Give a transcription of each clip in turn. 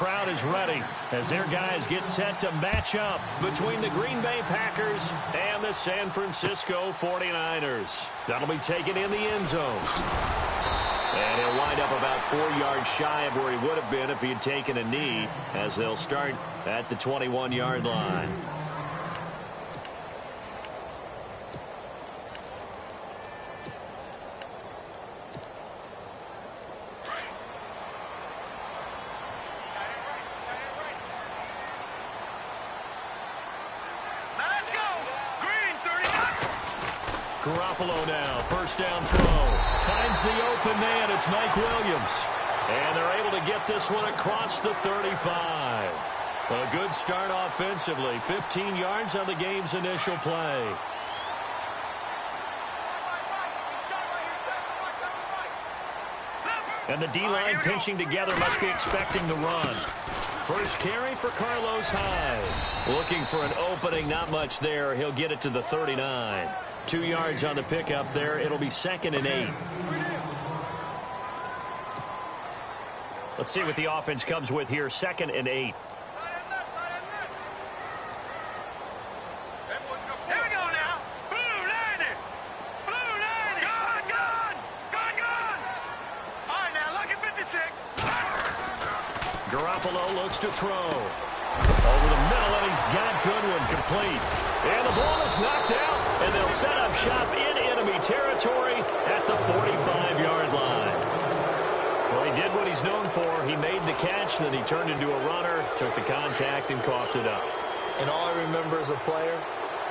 crowd is ready as their guys get set to match up between the Green Bay Packers and the San Francisco 49ers. That'll be taken in the end zone. And he'll wind up about 4 yards shy of where he would have been if he had taken a knee, as they'll start at the 21-yard line. Garoppolo now, first down throw. Finds the open man, it's Mike Williams. And they're able to get this one across the 35. A good start offensively, 15 yards on the game's initial play. And the D-line pinching together must be expecting the run. First carry for Carlos Hyde. Looking for an opening, not much there. He'll get it to the 39. 2 yards on the pickup there. It'll be 2nd and 8. Let's see what the offense comes with here. 2nd and 8. Here we go now. Blue 90. Blue 90. Gone. All right, now look at 56. Garoppolo looks to throw. Over the middle, and he's got Goodwin complete. And the ball is knocked out, and they'll set up shop in enemy territory at the 45-yard line. Well, he did what he's known for. He made the catch, then he turned into a runner, took the contact, and coughed it up. And all I remember as a player,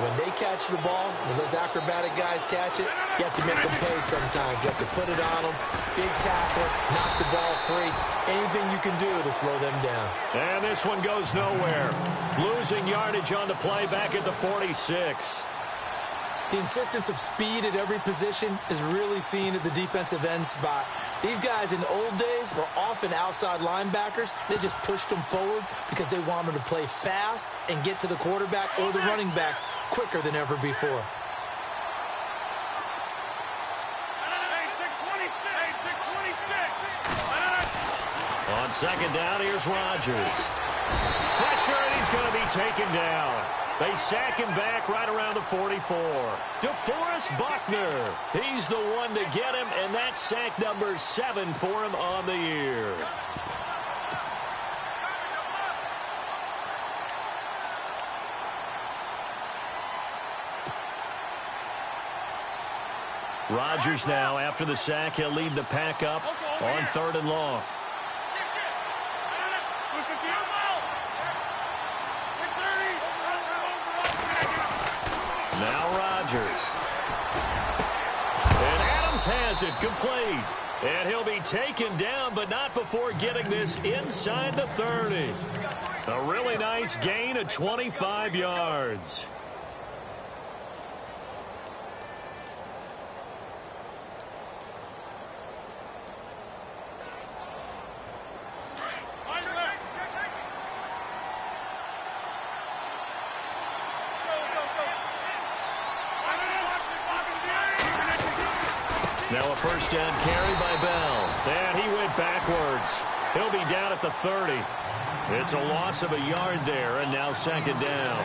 when they catch the ball, when those acrobatic guys catch it, you have to make them pay sometimes. You have to put it on them, big tackle, knock the ball free. Anything you can do to slow them down. And this one goes nowhere. Losing yardage on the play back at the 46. The insistence of speed at every position is really seen at the defensive end spot. These guys in the old days were often outside linebackers. They just pushed them forward because they wanted to play fast and get to the quarterback or the running backs quicker than ever before. On second down, here's Rodgers. Pressure, and he's going to be taken down. They sack him back right around the 44. DeForest Buckner. He's the one to get him, and that's sack number 7 for him on the year. Rodgers now, after the sack, he'll lead the pack up on 3rd and long. Now Rodgers. And Adams has it complete. And he'll be taken down, but not before getting this inside the 30. A really nice gain of 25 yards. Now a first down carry by Bell. And he went backwards. He'll be down at the 30. It's a loss of a yard there, and now 2nd down.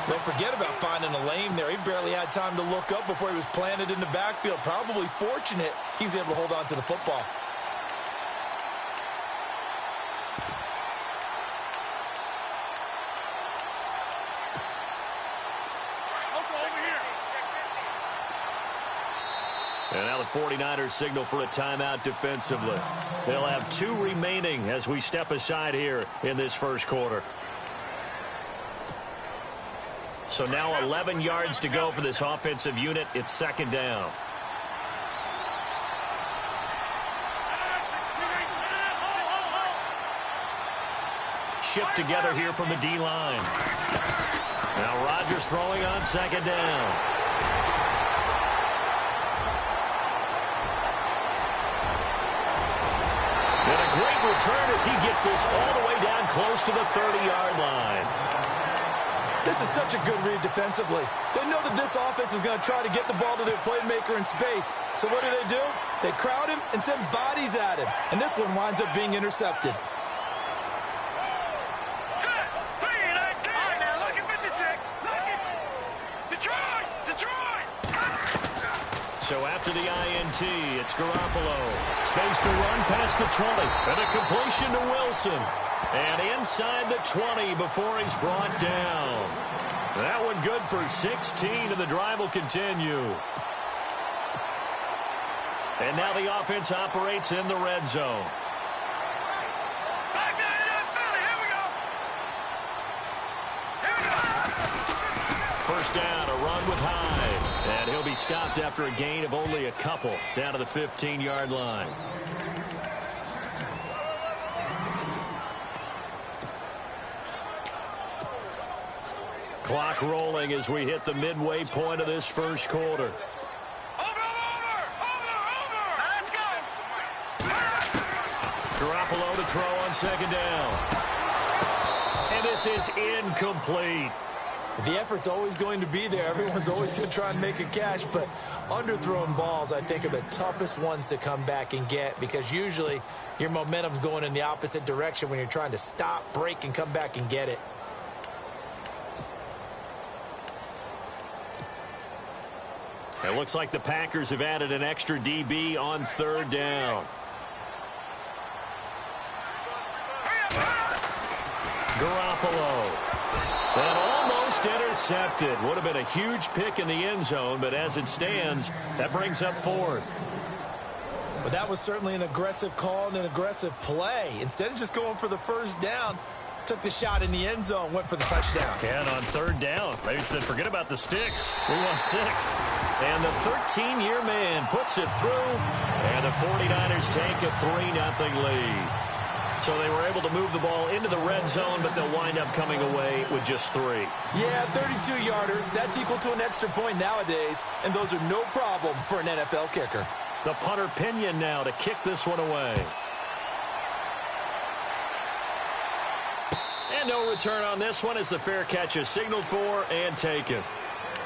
Don't forget about finding a lane there. He barely had time to look up before he was planted in the backfield. Probably fortunate he was able to hold on to the football. And now the 49ers signal for a timeout defensively. They'll have 2 remaining as we step aside here in this first quarter. So now 11 yards to go for this offensive unit. It's 2nd down. Shift together here from the D-line. Now Rodgers throwing on 2nd down. And a great return as he gets this all the way down close to the 30-yard line. This is such a good read defensively. They know that this offense is going to try to get the ball to their playmaker in space. So what do? They crowd him and send bodies at him. And this one winds up being intercepted. after the INT. It's Garoppolo. Space to run past the 20. And a completion to Wilson. And inside the 20 before he's brought down. That one good for 16, and the drive will continue. And now the offense operates in the red zone. First down, a run with Hyde. And he'll be stopped after a gain of only a couple, down to the 15-yard line. Clock rolling as we hit the midway point of this first quarter. Let's go. Garoppolo to throw on second down. And this is incomplete. The effort's always going to be there. Everyone's always going to try and make a catch, but underthrown balls, I think, are the toughest ones to come back and get because usually your momentum's going in the opposite direction when you're trying to stop, break, and come back and get it. It looks like the Packers have added an extra DB on third down. Garoppolo. And almost intercepted. Would have been a huge pick in the end zone, but as it stands, that brings up fourth. But that was certainly an aggressive call and an aggressive play. Instead of just going for the first down, took the shot in the end zone, went for the touchdown. And on third down, they said, forget about the sticks. We want 6. And the 13-year man puts it through, and the 49ers take a 3-0 lead. So they were able to move the ball into the red zone, but they'll wind up coming away with just 3. Yeah, 32-yarder. That's equal to an extra point nowadays, and those are no problem for an NFL kicker. The punter Pinion now to kick this one away. And no return on this one as the fair catch is signaled for and taken.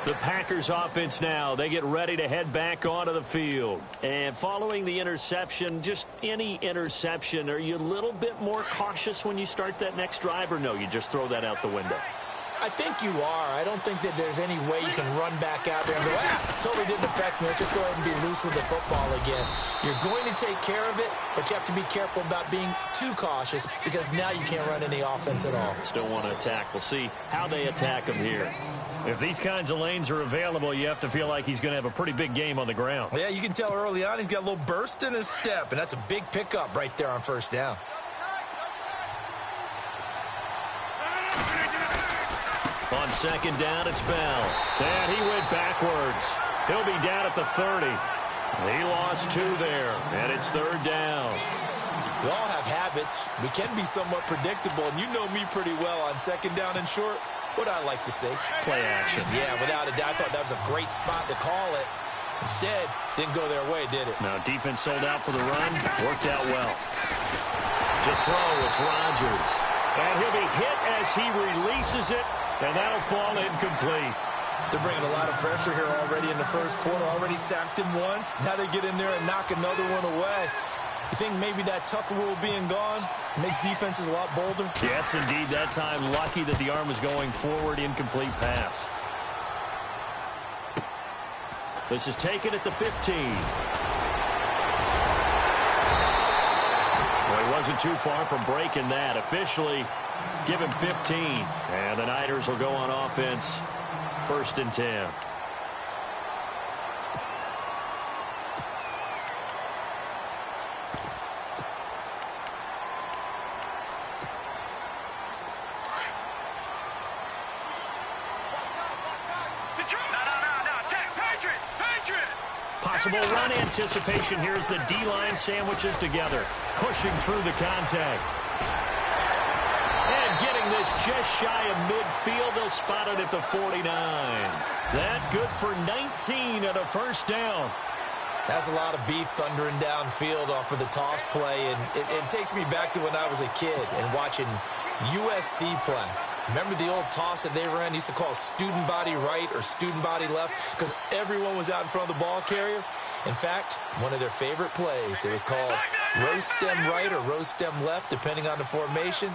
The Packers offense now, they get ready to head back onto the field. And following the interception, just any interception, are you a little bit more cautious when you start that next drive, or no, you just throw that out the window? I think you are. I don't think that there's any way you can run back out there and go, totally didn't affect me. Let's just go ahead and be loose with the football again. You're going to take care of it, but you have to be careful about being too cautious because now you can't run any offense at all. Still want to attack. We'll see how they attack him here. If these kinds of lanes are available, you have to feel like he's going to have a pretty big game on the ground. Yeah, you can tell early on he's got a little burst in his step, and that's a big pickup right there on first down. On second down, it's Bell. And he went backwards. He'll be down at the 30. He lost 2 there, and it's third down. We all have habits. We can be somewhat predictable, and you know me pretty well on second down and short. What I like to say? Play action. Yeah, without a doubt. I thought that was a great spot to call it. Instead, didn't go their way, did it? Now, defense sold out for the run. Worked out well. To throw, it's Rodgers. And he'll be hit as he releases it, and that'll fall incomplete. They're bringing a lot of pressure here already in the first quarter. Already sacked him once. Now they get in there and knock another one away. You think maybe that Tucker rule being gone makes defenses a lot bolder? Yes, indeed. That time, lucky that the arm was going forward, incomplete pass. This is taken at the 15. Well, he wasn't too far from breaking that. Officially, give him 15. And the Niners will go on offense. First and 10. Possible run anticipation. Here's the D-line sandwiches together. Pushing through the contact. And getting this just shy of midfield. They'll spot it at the 49. That good for 19 at a first down. That's a lot of beef thundering downfield off of the toss play. And it takes me back to when I was a kid and watching USC play. Remember the old toss that they ran? Used to call student body right or student body left because everyone was out in front of the ball carrier. In fact, one of their favorite plays, it was called rose stem right or rose stem left, depending on the formation.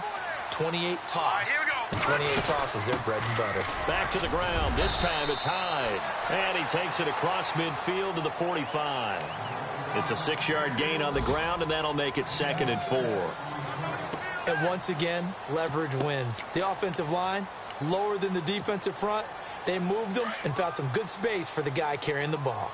28 toss. All right, here we go. 28 toss was their bread and butter. Back to the ground. This time it's Hyde. And he takes it across midfield to the 45. It's a 6-yard gain on the ground, and that'll make it 2nd and 4. And once again, leverage wins. The offensive line, lower than the defensive front. They moved them and found some good space for the guy carrying the ball.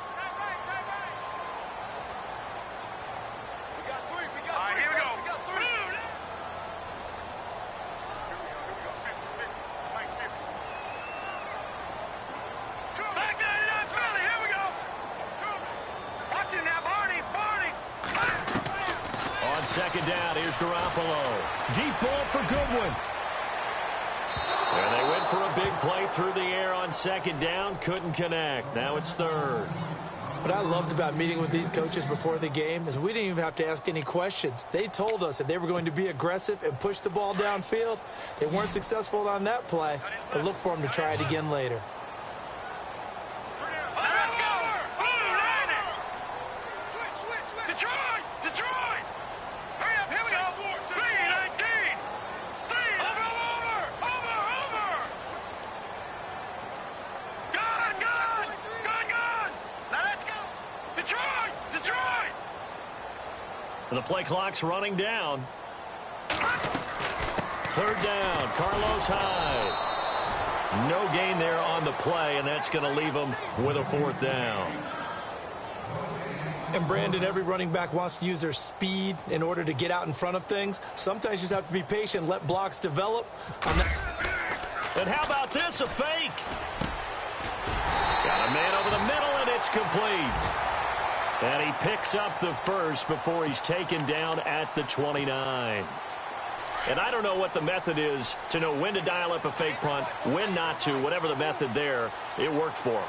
Second down, here's Garoppolo. Deep ball for Goodwin. And they went for a big play through the air on second down. Couldn't connect. Now it's 3rd. What I loved about meeting with these coaches before the game is we didn't even have to ask any questions. They told us that they were going to be aggressive and push the ball downfield. They weren't successful on that play, but look for them to try it again later. The play clock's running down. 3rd down, Carlos Hyde. No gain there on the play, and that's going to leave them with a 4th down. And, Brandon, every running back wants to use their speed in order to get out in front of things. Sometimes you just have to be patient, let blocks develop. And how about this, a fake? Got a man over the middle, and it's complete. And he picks up the first before he's taken down at the 29. And I don't know what the method is to know when to dial up a fake punt, when not to. Whatever the method there, it worked for him.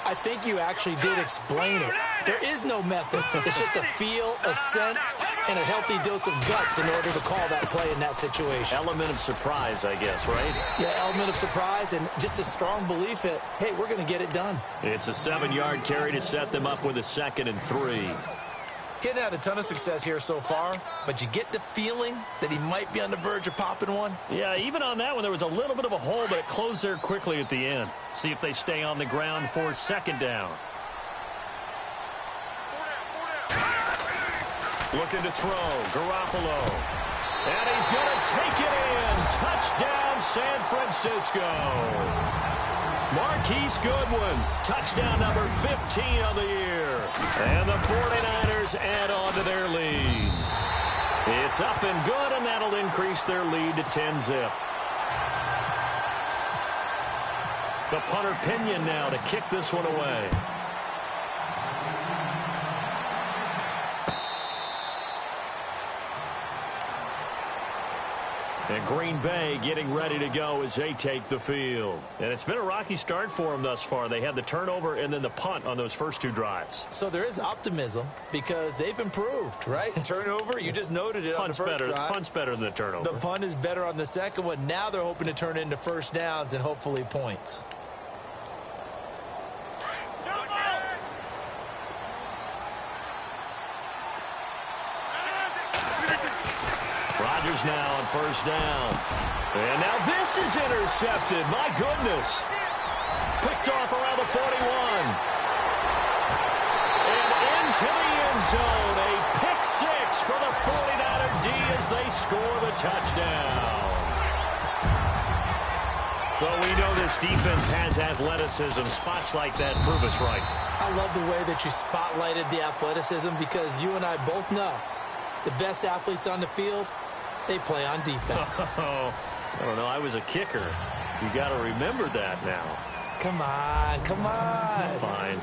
I think you actually did explain it. There is no method. It's just a feel, a sense, and a healthy dose of guts in order to call that play in that situation. Element of surprise, I guess, right? Yeah, element of surprise and just a strong belief that, hey, we're going to get it done. It's a 7-yard carry to set them up with a 2nd and 3. Getting had a ton of success here so far, but you get the feeling that he might be on the verge of popping one. Yeah, even on that one, there was a little bit of a hole, but it closed there quickly at the end. See if they stay on the ground for 2nd down. Looking to throw, Garoppolo. And he's going to take it in. Touchdown, San Francisco. Marquise Goodwin, touchdown number 15 on the year. And the 49ers add on to their lead. It's up and good, and that'll increase their lead to 10-zip. The punter Pinion now to kick this one away. And Green Bay getting ready to go as they take the field. And it's been a rocky start for them thus far. They had the turnover and then the punt on those first 2 drives. So there is optimism because they've improved, right? Turnover, you just noted it on the first drive. Punt's better than the turnover. The punt is better on the second one. Now they're hoping to turn it into first downs and hopefully points. Rodgers now on first down. And now this is intercepted. My goodness. Picked off around the 41. And into the end zone. A pick 6 for the 49er D as they score the touchdown. Well, we know this defense has athleticism. Spots like that prove us right. I love the way that you spotlighted the athleticism because you and I both know the best athletes on the field, they play on defense. Oh, I don't know. I was a kicker. You got to remember that now. Come on, come on. Fine.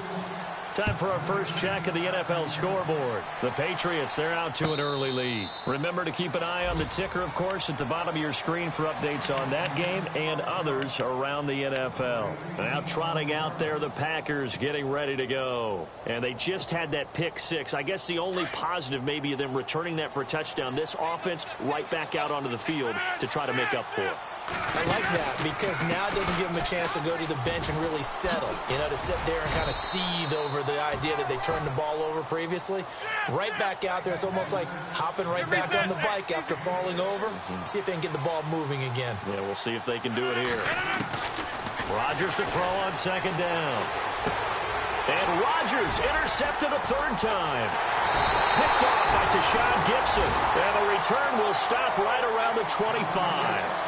Time for our first check of the NFL scoreboard. The Patriots, they're out to an early lead. Remember to keep an eye on the ticker, of course, at the bottom of your screen for updates on that game and others around the NFL. Now trotting out there, the Packers getting ready to go. And they just had that pick 6. I guess the only positive maybe of them returning that for a touchdown. This offense right back out onto the field to try to make up for it. I like that because now it doesn't give them a chance to go to the bench and really settle, to sit there and kind of seethe over the idea that they turned the ball over previously. Right back out there. It's almost like hopping right back on the bike after falling over. See if they can get the ball moving again. Yeah, we'll see if they can do it here. Rodgers to throw on second down. And Rodgers intercepted a third time. Picked off by Tashawn Gibson. And the return will stop right around the 25.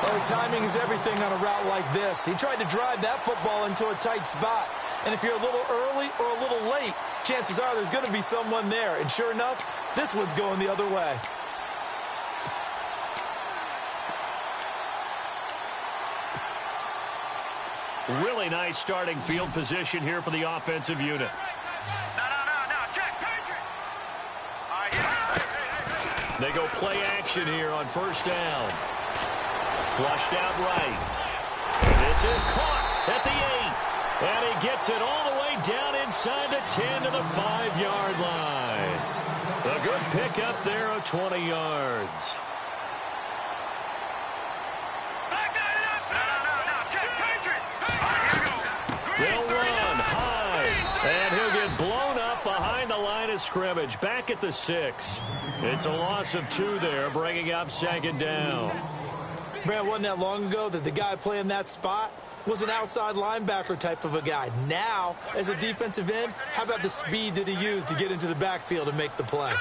Oh, timing is everything on a route like this. He tried to drive that football into a tight spot. And if you're a little early or a little late, chances are there's going to be someone there. And sure enough, this one's going the other way. Really nice starting field position here for the offensive unit. No, check. They go play action here on first down. Flushed out right. And this is caught at the 8. And he gets it all the way down inside the 10 to the 5-yard line. A good pickup there of 20 yards. They'll run high. And he'll get blown up behind the line of scrimmage. Back at the 6. It's a loss of 2 there, bringing up second down. Brad, wasn't that long ago that the guy playing that spot was an outside linebacker type of a guy. Now, as a defensive end, how about the speed that he used to get into the backfield and make the play?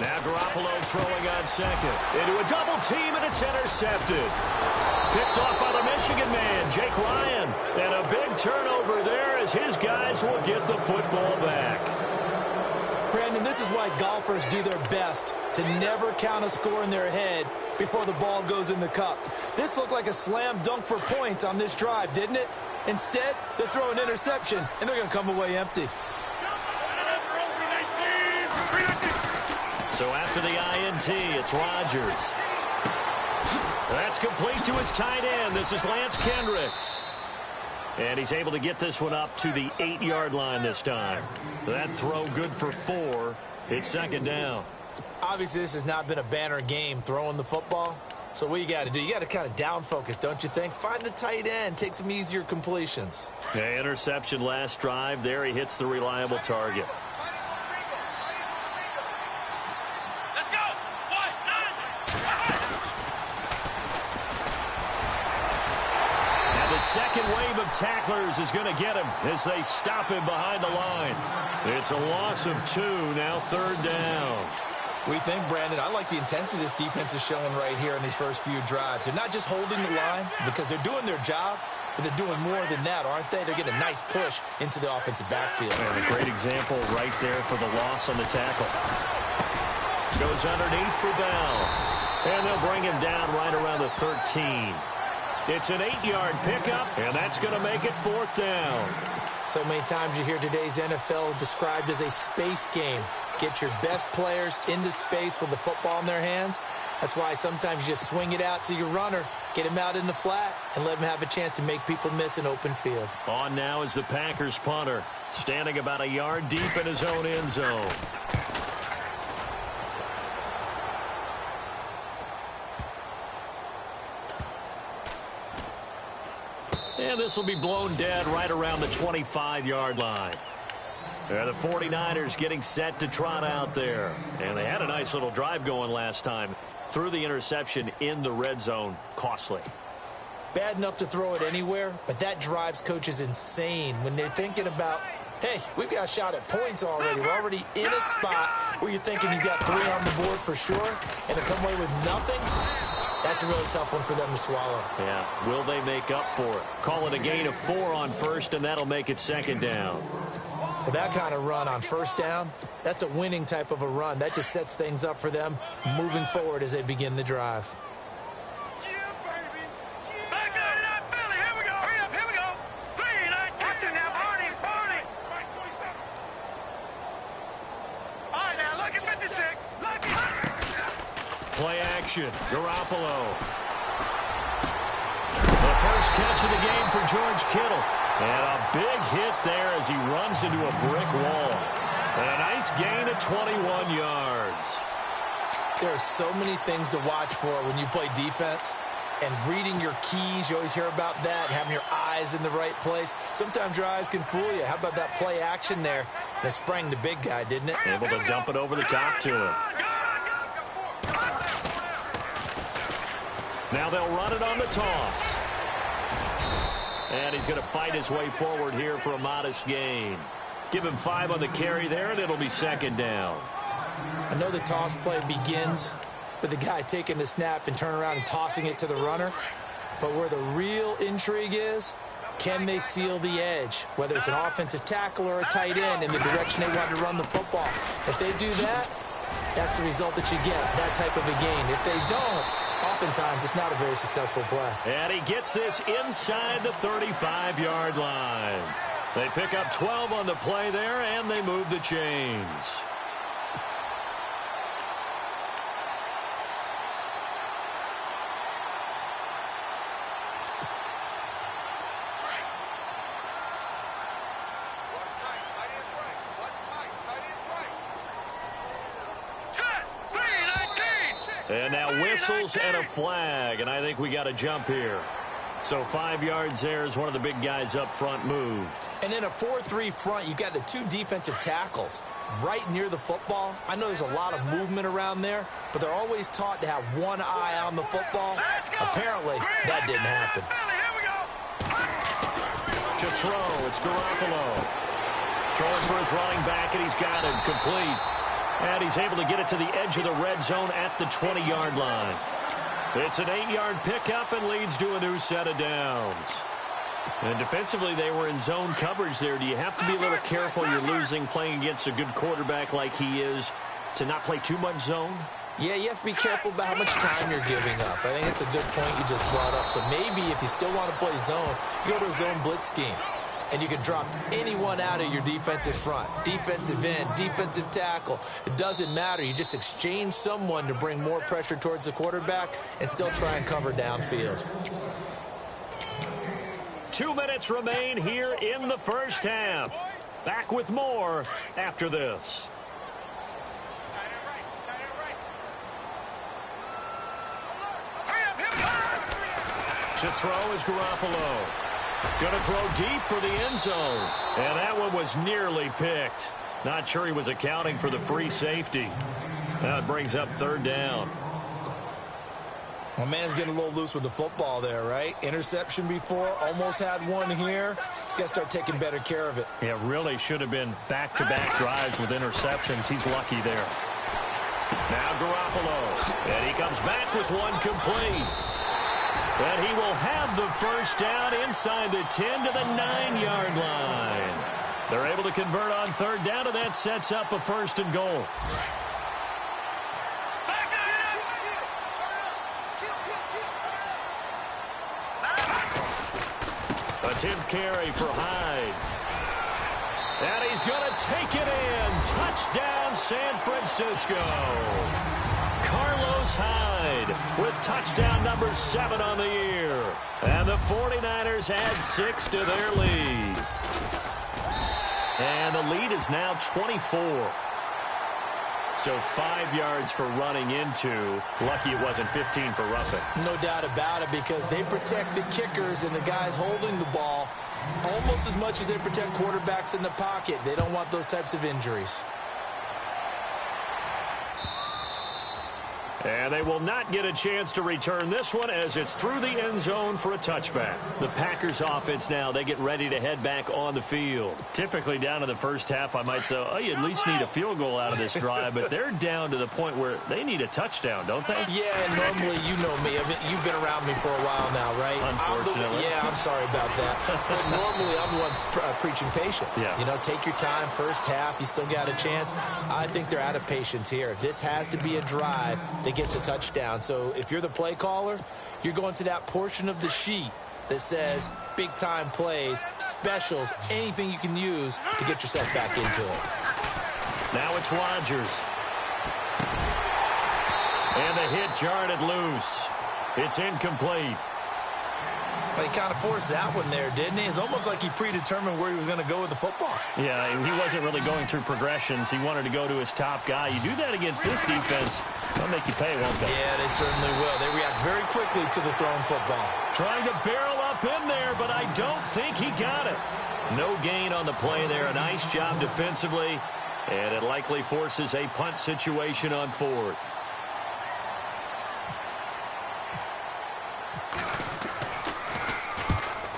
Now Garoppolo throwing on second. Into a double team, and it's intercepted. Picked off by the Michigan man, Jake Ryan. And a big turnover there as his guys will get the football back. Brandon, this is why golfers do their best to never count a score in their head before the ball goes in the cup. This looked like a slam dunk for points on this drive, didn't it? Instead, they throw an interception, and they're going to come away empty. So after the INT, it's Rodgers. That's complete to his tight end. This is Lance Kendricks. And he's able to get this one up to the 8-yard line this time. That throw good for 4. It's second down. Obviously, this has not been a banner game throwing the football. So what you got to do, you got to kind of down focus, don't you think? Find the tight end, take some easier completions. Yeah, interception last drive. There he hits the reliable target. Second wave of tacklers is going to get him as they stop him behind the line. It's a loss of 2, now third down. We think, Brandon, I like the intensity this defense is showing right here in these first few drives. They're not just holding the line because they're doing their job, but they're doing more than that, aren't they? They're getting a nice push into the offensive backfield. And a great example right there for the loss on the tackle. Goes underneath for Bell. And they'll bring him down right around the 13. It's an 8-yard pickup, and that's going to make it fourth down. So many times you hear today's NFL described as a space game. Get your best players into space with the football in their hands. That's why sometimes you just swing it out to your runner, get him out in the flat, and let him have a chance to make people miss an open field. On now is the Packers punter, standing about a yard deep in his own end zone. And this will be blown dead right around the 25-yard line. The 49ers getting set to trot out there. And they had a nice little drive going last time. Threw the interception in the red zone. Costly. Bad enough to throw it anywhere, but that drives coaches insane when they're thinking about, hey, we've got a shot at points already. We're already in a spot where you're thinking you got 3 on the board for sure, and to come away with nothing, that's a really tough one for them to swallow. Yeah, will they make up for it? Call it a gain of 4 on first, and that'll make it second down. For that kind of run on first down, that's a winning type of a run. That just sets things up for them moving forward as they begin the drive. Play action, Garoppolo. The first catch of the game for George Kittle. And a big hit there as he runs into a brick wall. And a nice gain of 21 yards. There are so many things to watch for when you play defense. And reading your keys, you always hear about that, and having your eyes in the right place. Sometimes your eyes can fool you. How about that play action there? And it sprang the big guy, didn't it? Able to dump it over the top to him. Now they'll run it on the toss. And he's going to fight his way forward here for a modest gain. Give him 5 on the carry there, and it'll be second down. I know the toss play begins with the guy taking the snap and turning around and tossing it to the runner. But where the real intrigue is, can they seal the edge? Whether it's an offensive tackle or a tight end in the direction they want to run the football. If they do that, that's the result that you get, that type of a gain. If they don't, oftentimes it's not a very successful play. And he gets this inside the 35-yard line. They pick up 12 on the play there, and they move the chains. And now whistles and a flag, and I think we got a jump here. So 5 yards there as one of the big guys up front moved. And in a 4-3 front, you've got the 2 defensive tackles right near the football. I know there's a lot of movement around there, but they're always taught to have one eye on the football. Apparently, that didn't happen. To throw, it's Garoppolo. Throwing for his running back, and he's got him complete. And he's able to get it to the edge of the red zone at the 20-yard line. It's an 8-yard pickup and leads to a new set of downs. And defensively, they were in zone coverage there. Do you have to be a little careful? You're losing playing against a good quarterback like he is to not play too much zone? Yeah, you have to be careful about how much time you're giving up. I think it's a good point you just brought up. So maybe if you still want to play zone, you go to a zone blitz scheme. And you can drop anyone out of your defensive front. Defensive end, defensive tackle. It doesn't matter. You just exchange someone to bring more pressure towards the quarterback and still try and cover downfield. 2 minutes remain here in the first half. Back with more after this. To throw is Garoppolo. Going to throw deep for the end zone. And that one was nearly picked. Not sure he was accounting for the free safety. Now it brings up third down. My man's getting a little loose with the football there, right? Interception before, almost had one here. He's got to start taking better care of it. Yeah, really should have been back-to-back drives with interceptions. He's lucky there. Now Garoppolo. And he comes back with one complete. And he will have the first down inside the 10 to the 9-yard line. They're able to convert on third down, and that sets up a 1st and goal. A 10th carry for Hyde. And he's going to take it in. Touchdown, San Francisco. Carlos Hyde with touchdown number 7 on the year. And the 49ers add 6 to their lead. And the lead is now 24. So 5 yards for running into. Lucky it wasn't 15 for roughing. No doubt about it, because they protect the kickers and the guys holding the ball almost as much as they protect quarterbacks in the pocket. They don't want those types of injuries. And they will not get a chance to return this one as it's through the end zone for a touchback. The Packers offense now, they get ready to head back on the field. Typically down in the first half, I might say, oh, you at least need a field goal out of this drive, but they're down to the point where they need a touchdown, don't they? Yeah, and normally, you know me. You've been around me for a while now, right? Unfortunately. I'm sorry about that. But normally, I'm the one preaching patience. Yeah. You know, take your time, first half, you still got a chance. I think they're out of patience here. This has to be a drive that gets a touchdown. So if you're the play caller, you're going to that portion of the sheet that says big time plays, specials, anything you can use to get yourself back into it. Now it's Rodgers. And the hit jarred it loose. It's incomplete. Well, he kind of forced that one there, didn't he? It's almost like he predetermined where he was going to go with the football. Yeah, he wasn't really going through progressions. He wanted to go to his top guy. You do that against this defense, they'll make you pay, won't they? Yeah, they certainly will. They react very quickly to the thrown football. Trying to barrel up in there, but I don't think he got it. No gain on the play there. A nice job defensively, and it likely forces a punt situation on fourth.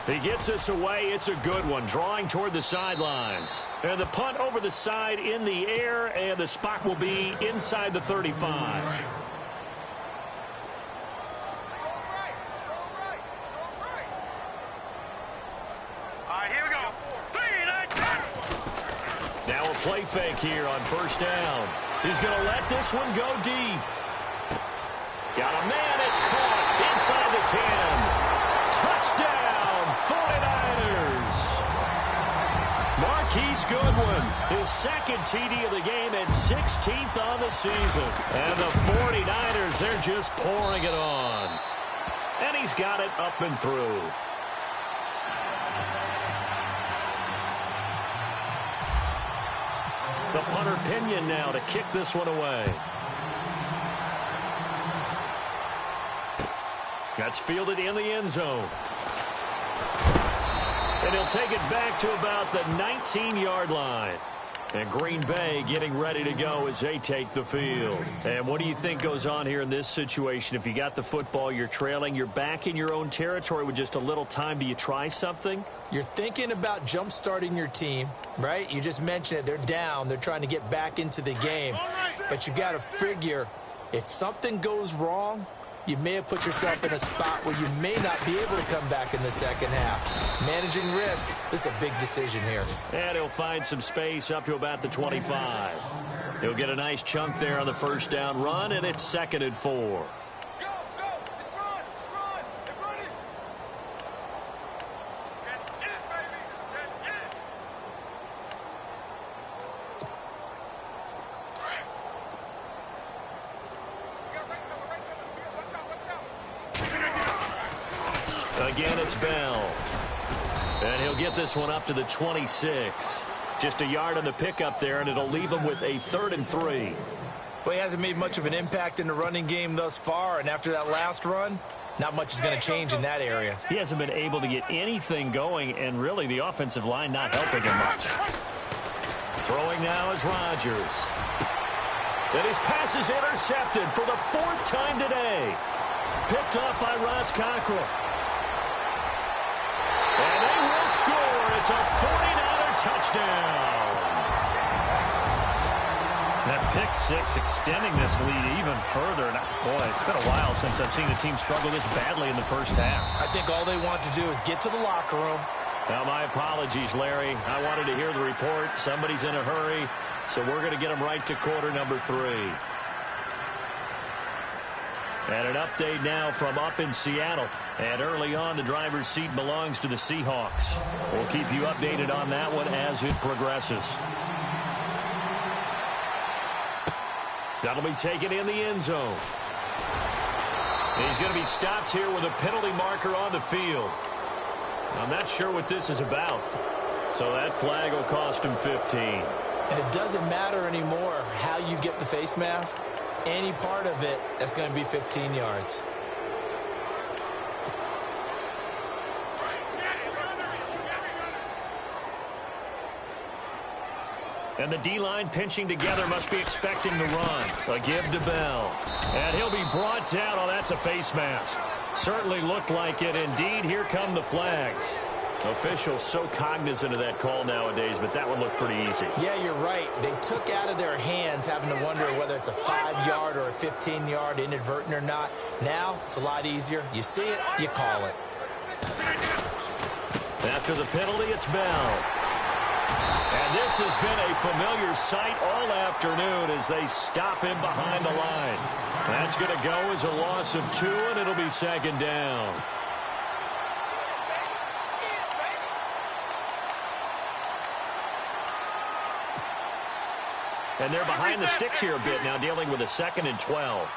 He gets us away. It's a good one, drawing toward the sidelines. And the punt over the side in the air, and the spot will be inside the 35. Now a play fake here on first down. He's going to let this one go deep. Got a man. It's caught inside the 10. Touchdown, 49ers. Marquise Goodwin, his second TD of the game and 16th on the season. And the 49ers, they're just pouring it on. And he's got it up and through. The punter Pinion now to kick this one away. That's fielded in the end zone. And he'll take it back to about the 19-yard line. And Green Bay getting ready to go as they take the field. And what do you think goes on here in this situation? If you got the football, you're trailing, you're back in your own territory with just a little time. Do you try something? You're thinking about jump-starting your team, right? You just mentioned it. They're down. They're trying to get back into the game. But you got to figure if something goes wrong, you may have put yourself in a spot where you may not be able to come back in the second half. Managing risk, this is a big decision here. And he'll find some space up to about the 25. He'll get a nice chunk there on the first down run, and it's 2nd and 4. Again, it's Bell. And he'll get this one up to the 26. Just a yard on the pickup there, and it'll leave him with a 3rd and 3. Well, he hasn't made much of an impact in the running game thus far, and after that last run, not much is going to change in that area. He hasn't been able to get anything going, and really the offensive line not helping him much. Throwing now is Rodgers. And his pass is intercepted for the 4th time today. Picked up by Ross Cockrell. And they will score. It's a 49er touchdown. That pick six extending this lead even further. And boy, it's been a while since I've seen a team struggle this badly in the first half. I think all they want to do is get to the locker room. Now, my apologies, Larry. I wanted to hear the report. Somebody's in a hurry, so we're going to get them right to quarter number 3. And an update now from up in Seattle. And early on, the driver's seat belongs to the Seahawks. We'll keep you updated on that one as it progresses. That'll be taken in the end zone. He's going to be stopped here with a penalty marker on the field. I'm not sure what this is about. So that flag will cost him 15. And it doesn't matter anymore how you get the face mask. Any part of it, that's going to be 15 yards. And the D-line pinching together must be expecting the run. A give to Bell. And he'll be brought down. Oh, that's a face mask. Certainly looked like it. Indeed, here come the flags. Officials so cognizant of that call nowadays, but that one looked pretty easy. Yeah, you're right. They took out of their hands having to wonder whether it's a 5-yard or a 15-yard inadvertent or not. Now, it's a lot easier. You see it, you call it. After the penalty, it's Bell. And this has been a familiar sight all afternoon as they stop him behind the line. That's going to go as a loss of 2, and it'll be 2nd down. And they're behind the sticks here a bit now, dealing with a 2nd and 12.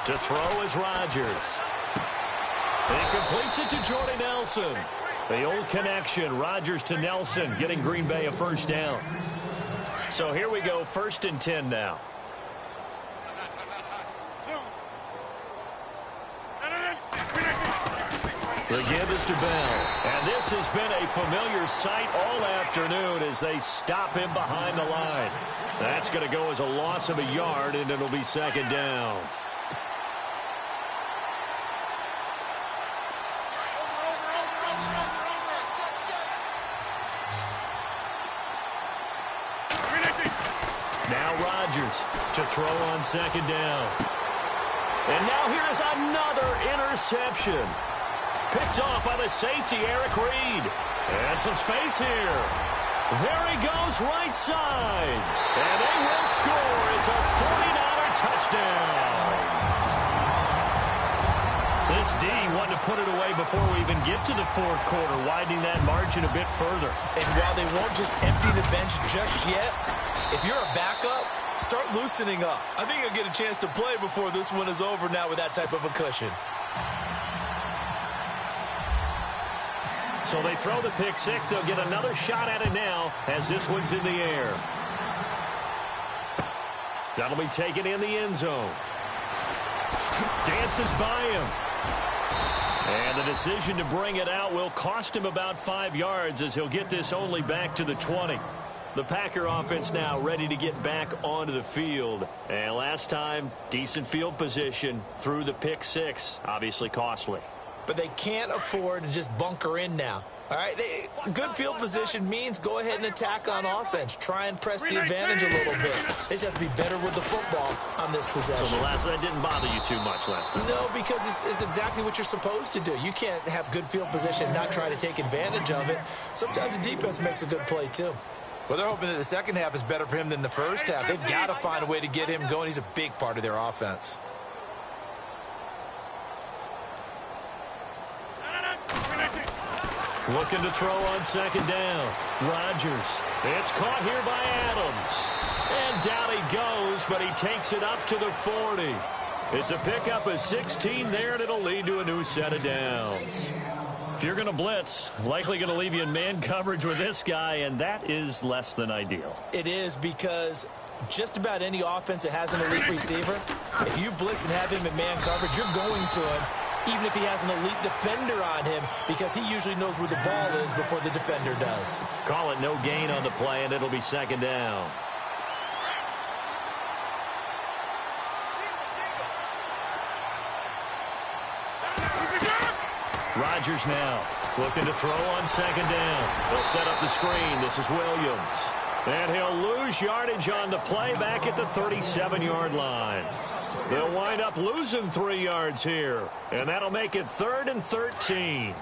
To throw is Rodgers. He completes it to Jordy Nelson. The old connection, Rodgers to Nelson, getting Green Bay a first down. So here we go, 1st and 10 now. The give is to Bell. And this has been a familiar sight all afternoon as they stop him behind the line. That's going to go as a loss of a yard, and it'll be 2nd down. Now Rodgers to throw on 2nd down. And now here is another interception. Picked off by the safety, Eric Reed. And some space here. There he goes, right side. And they will score. It's a 49er touchdown. This D wanted to put it away before we even get to the 4th quarter, widening that margin a bit further. And while they won't just empty the bench just yet, if you're a backup, start loosening up. I think you'll get a chance to play before this one is over now with that type of a cushion. So they throw the pick six. They'll get another shot at it now as this one's in the air. That'll be taken in the end zone. Dances by him. And the decision to bring it out will cost him about 5 yards as he'll get this only back to the 20. The Packer offense now ready to get back onto the field. And last time, decent field position through the pick six. Obviously costly. But they can't afford to just bunker in now. All right, good field position means go ahead and attack on offense. Try and press the advantage a little bit. They just have to be better with the football on this possession. So that didn't bother you too much last time? No, because it's exactly what you're supposed to do. You can't have good field position and not try to take advantage of it. Sometimes the defense makes a good play, too. Well, they're hoping that the second half is better for him than the first half. They've got to find a way to get him going. He's a big part of their offense. Looking to throw on 2nd down. Rodgers. It's caught here by Adams. And down he goes, but he takes it up to the 40. It's a pickup of 16 there, and it'll lead to a new set of downs. If you're going to blitz, likely going to leave you in man coverage with this guy, and that is less than ideal. It is, because just about any offense that has an elite receiver, if you blitz and have him in man coverage, you're going to him, even if he has an elite defender on him, because he usually knows where the ball is before the defender does. Call it no gain on the play, and it'll be 2nd down. Rodgers now looking to throw on 2nd down. They'll set up the screen. This is Williams. And he'll lose yardage on the play back at the 37-yard line. They'll wind up losing 3 yards here. And that'll make it 3rd and 13.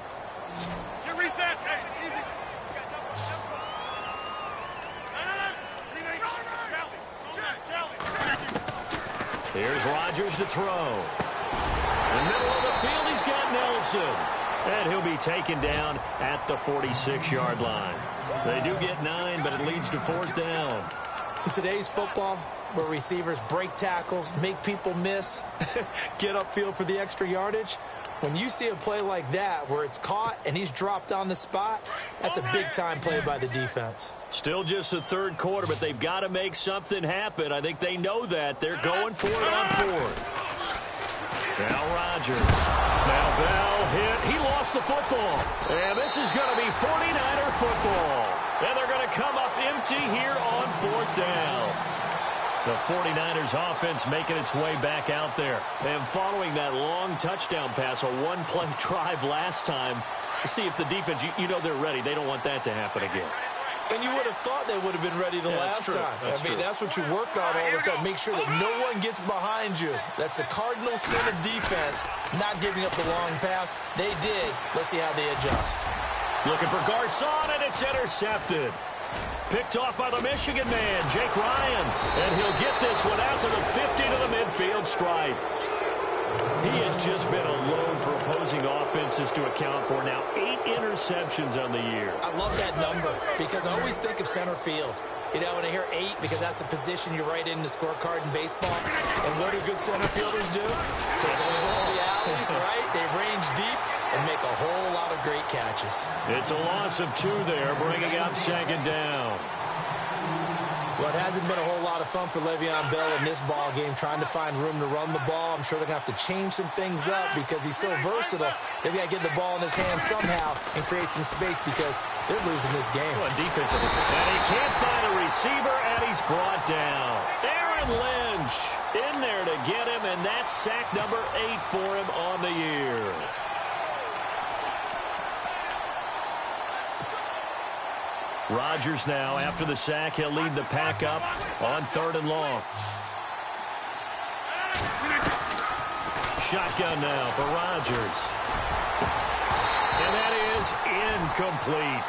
Here's Rodgers to throw. In the middle of the field, he's got Nelson. And he'll be taken down at the 46-yard line. They do get 9, but it leads to 4th down. In today's football, where receivers break tackles, make people miss, get upfield for the extra yardage, when you see a play like that where it's caught and he's dropped on the spot, that's a big-time play by the defense. Still just the 3rd quarter, but they've got to make something happen. I think they know that. They're going for it on 4th. Now Rodgers. Now Bell hit. He lost the football. And this is going to be 49er football. And they're going to come up empty here on 4th down. The 49ers offense making its way back out there. And following that long touchdown pass, a one-play drive last time, see if the defense, you know they're ready. They don't want that to happen again. And you would have thought they would have been ready the last time. That's what you work on all the time. Make sure that no one gets behind you. That's the cardinal sin of defense, not giving up the long pass. They did. Let's see how they adjust. Looking for Garcon, and it's intercepted. Picked off by the Michigan man, Jake Ryan. And he'll get this one out to the 50 to the midfield stripe. He has just been a load for opposing offenses to account for. Now 8 interceptions on the year. I love that number because I always think of center field. You know, when I hear 8, because that's the position you write in the scorecard in baseball. And what do good center fielders do? Take a look at the alleys, right? They range deep and make a whole lot of great catches. It's a loss of 2 there, bringing up second down. Well, it hasn't been a whole lot of fun for Le'Veon Bell in this ball game, trying to find room to run the ball. I'm sure they're going to have to change some things up because he's so versatile. They've got to get the ball in his hands somehow and create some space because they're losing this game. Well, defensively. And he can't find a receiver, and he's brought down. Aaron Lynch in there to get him, and that's sack number 8 for him on the year. Rodgers now, after the sack, he'll lead the pack up on 3rd and long. Shotgun now for Rodgers. And that is incomplete.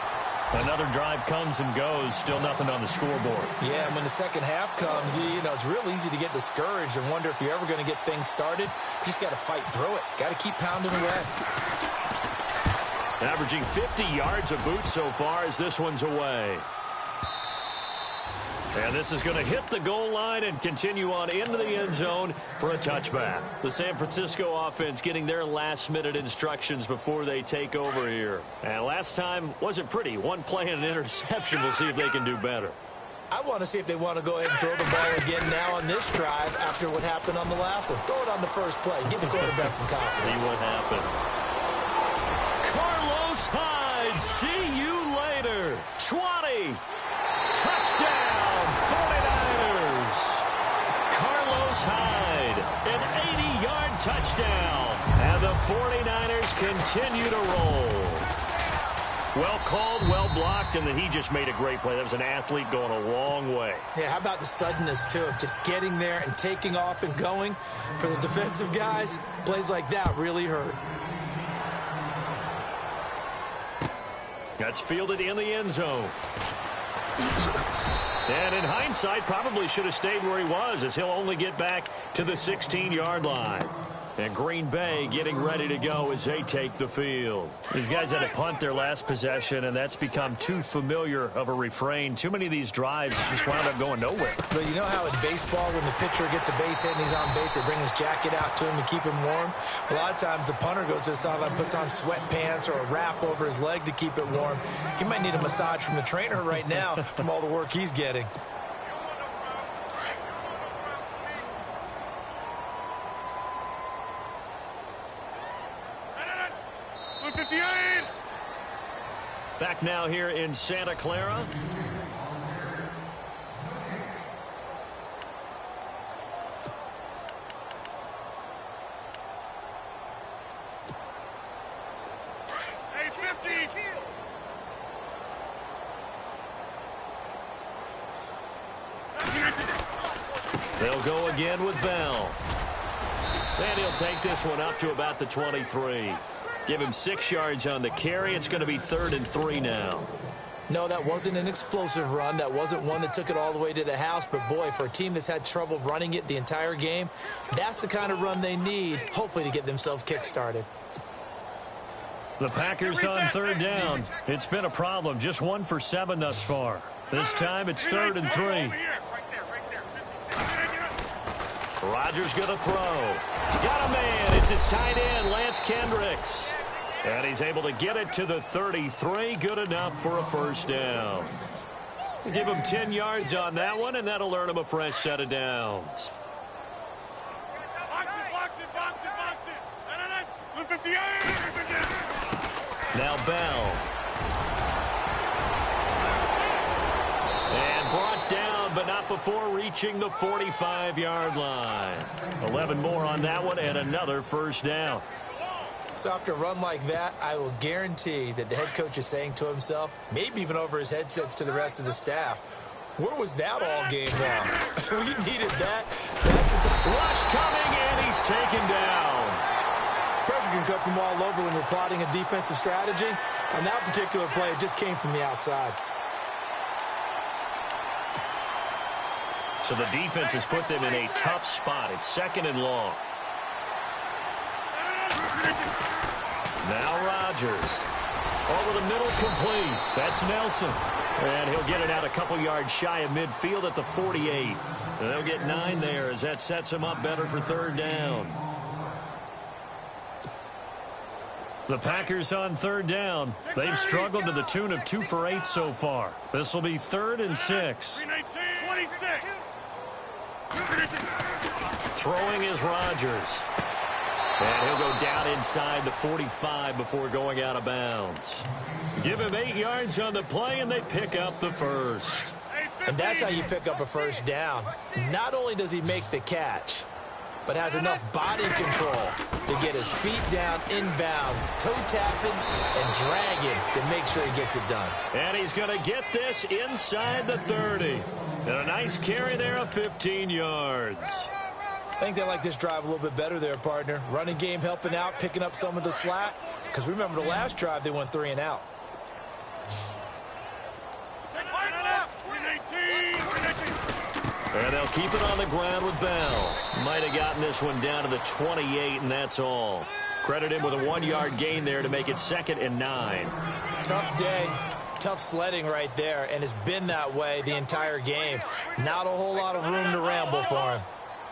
Another drive comes and goes, still nothing on the scoreboard. Yeah, and when the second half comes, you know, it's real easy to get discouraged and wonder if you're ever going to get things started. You just got to fight through it. Got to keep pounding away. Averaging 50 yards a boot so far as this one's away. And this is going to hit the goal line and continue on into the end zone for a touchback. The San Francisco offense getting their last-minute instructions before they take over here. And last time wasn't pretty. One play and an interception. We'll see if they can do better. I want to see if they want to go ahead and throw the ball again now on this drive after what happened on the last one. Throw it on the first play. Give the quarterback some confidence. See what happens. Hyde, see you later. 20. Touchdown, 49ers. Carlos Hyde, an 80-yard touchdown. And the 49ers continue to roll. Well called, well blocked, and then he just made a great play. That was an athlete going a long way. Yeah, how about the suddenness, too, of just getting there and taking off and going? For the defensive guys, plays like that really hurt. That's fielded in the end zone. And in hindsight, probably should have stayed where he was, as he'll only get back to the 16-yard line. And Green Bay getting ready to go as they take the field. These guys had to punt their last possession, and that's become too familiar of a refrain. Too many of these drives just wound up going nowhere. But you know how in baseball, when the pitcher gets a base hit and he's on base, they bring his jacket out to him to keep him warm? A lot of times the punter goes to the sideline, puts on sweatpants or a wrap over his leg to keep it warm. He might need a massage from the trainer right now from all the work he's getting. Back now here in Santa Clara. Hey, 50. They'll go again with Bell. And he'll take this one up to about the 23. Give him 6 yards on the carry. It's going to be 3rd and 3 now. No, that wasn't an explosive run. That wasn't one that took it all the way to the house. But, boy, for a team that's had trouble running it the entire game, that's the kind of run they need, hopefully, to get themselves kick-started. The Packers on 3rd down. It's been a problem. Just 1 for 7 thus far. This time it's 3rd and 3. Rodgers going to throw. Got a man. It's his tight end, Lance Kendricks. And he's able to get it to the 33. Good enough for a first down. Give him 10 yards on that one, and that'll earn him a fresh set of downs. Now Bell. And brought down, but not before reaching the 45-yard line. 11 more on that one, and another first down. So after a run like that, I will guarantee that the head coach is saying to himself, maybe even over his headsets to the rest of the staff, where was that all game long? We needed that. That's a rush coming, and he's taken down. Pressure can come from all over when you're plotting a defensive strategy. On that particular play, it just came from the outside. So the defense has put them in a tough spot. It's 2nd and long. Now Rodgers. Over the middle, complete. That's Nelson. And he'll get it out a couple yards shy of midfield at the 48. They'll get 9 there as that sets him up better for third down. The Packers on third down. They've struggled to the tune of 2 for 8 so far. This will be 3rd and 6. 26. Throwing is Rodgers. And he'll go down inside the 45 before going out of bounds. Give him 8 yards on the play, and they pick up the first. And that's how you pick up a first down. Not only does he make the catch, but has enough body control to get his feet down inbounds, toe-tapping and dragging to make sure he gets it done. And he's going to get this inside the 30. And a nice carry there of 15 yards. I think they like this drive a little bit better there, partner. Running game helping out, picking up some of the slack. Because remember the last drive, they went 3 and out. And they'll keep it on the ground with Bell. Might have gotten this one down to the 28, and that's all. Credit him with a 1-yard gain there to make it 2nd and 9. Tough day, tough sledding right there, and it's been that way the entire game. Not a whole lot of room to ramble for him.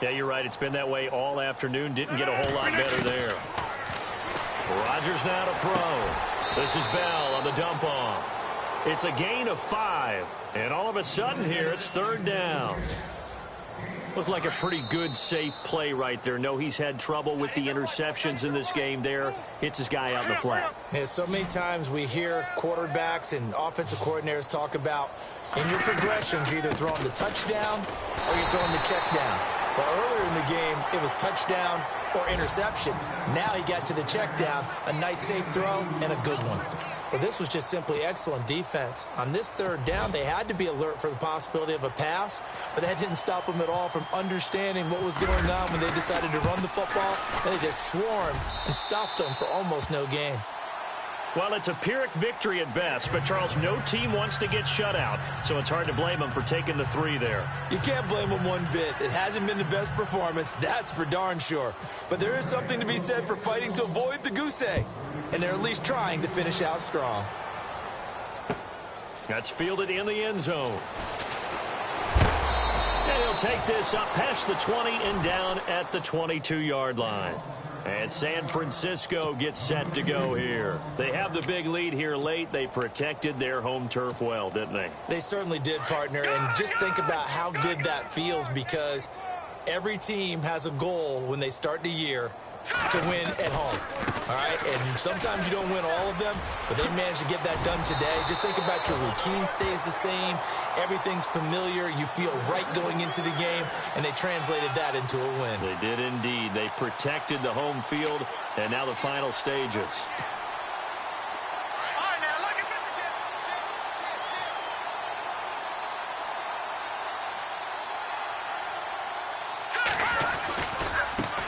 Yeah, you're right. It's been that way all afternoon. Didn't get a whole lot better there. Rodgers now to throw. This is Bell on the dump off. It's a gain of 5. And all of a sudden here, it's 3rd down. Looked like a pretty good, safe play right there. No, he's had trouble with the interceptions in this game there. Hits his guy out in the flat. Yeah, so many times we hear quarterbacks and offensive coordinators talk about in your progressions, you're either throwing the touchdown or you're throwing the check down. But earlier in the game, it was touchdown or interception. Now he got to the check down, a nice safe throw, and a good one. Well, this was just simply excellent defense. On this 3rd down, they had to be alert for the possibility of a pass, but that didn't stop them at all from understanding what was going on when they decided to run the football, and they just swarmed and stopped them for almost no gain. Well, it's a Pyrrhic victory at best, but, Charles, no team wants to get shut out, so it's hard to blame them for taking the 3 there. You can't blame them one bit. It hasn't been the best performance, that's for darn sure. But there is something to be said for fighting to avoid the goose egg, and they're at least trying to finish out strong. That's fielded in the end zone. And he'll take this up past the 20 and down at the 22-yard line. And San Francisco gets set to go here. They have the big lead here late. They protected their home turf well, didn't they? They certainly did, partner. And just think about how good that feels, because every team has a goal when they start the year to win at home. All right? And sometimes you don't win all of them, but they managed to get that done today. Just think about your routine stays the same. Everything's familiar. You feel right going into the game, and they translated that into a win. They did indeed. They protected the home field, and now the final stages.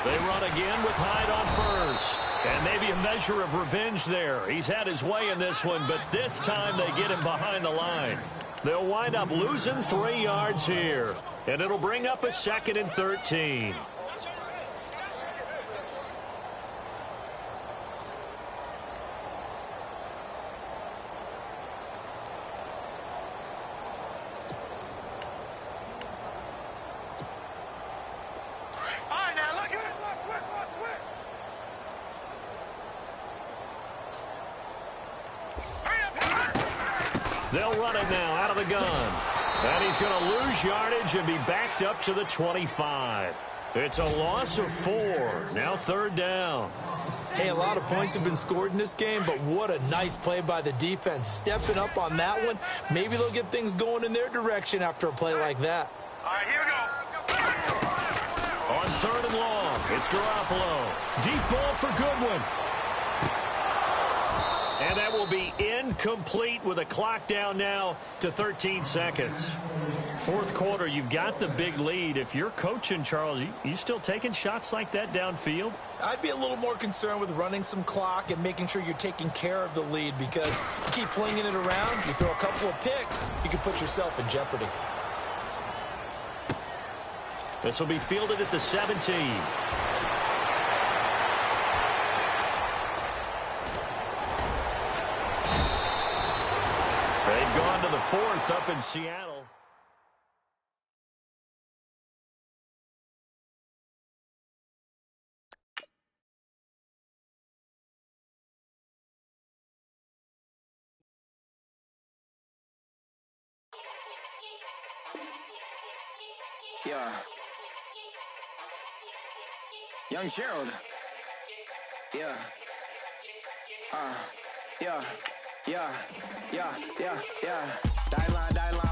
They run again with Hyde on first. And maybe a measure of revenge there. He's had his way in this one, but this time they get him behind the line. They'll wind up losing 3 yards here. And it'll bring up a 2nd and 13. They'll run it now out of the gun. And he's going to lose yardage and be backed up to the 25. It's a loss of 4. Now 3rd down. Hey, a lot of points have been scored in this game, but what a nice play by the defense. Stepping up on that one. Maybe they'll get things going in their direction after a play like that. All right, here we go. On 3rd and long, it's Garoppolo. Deep ball for Goodwin. And that will be incomplete with a clock down now to 13 seconds. 4th quarter, you've got the big lead. If you're coaching, Charles, you still taking shots like that downfield? I'd be a little more concerned with running some clock and making sure you're taking care of the lead, because you keep flinging it around, you throw a couple of picks, you can put yourself in jeopardy. This will be fielded at the 17. They've gone to the 4th up in Seattle. Yeah. Young Gerald. Yeah. Yeah. Yeah. Yeah. Yeah. Yeah. Die line, die line.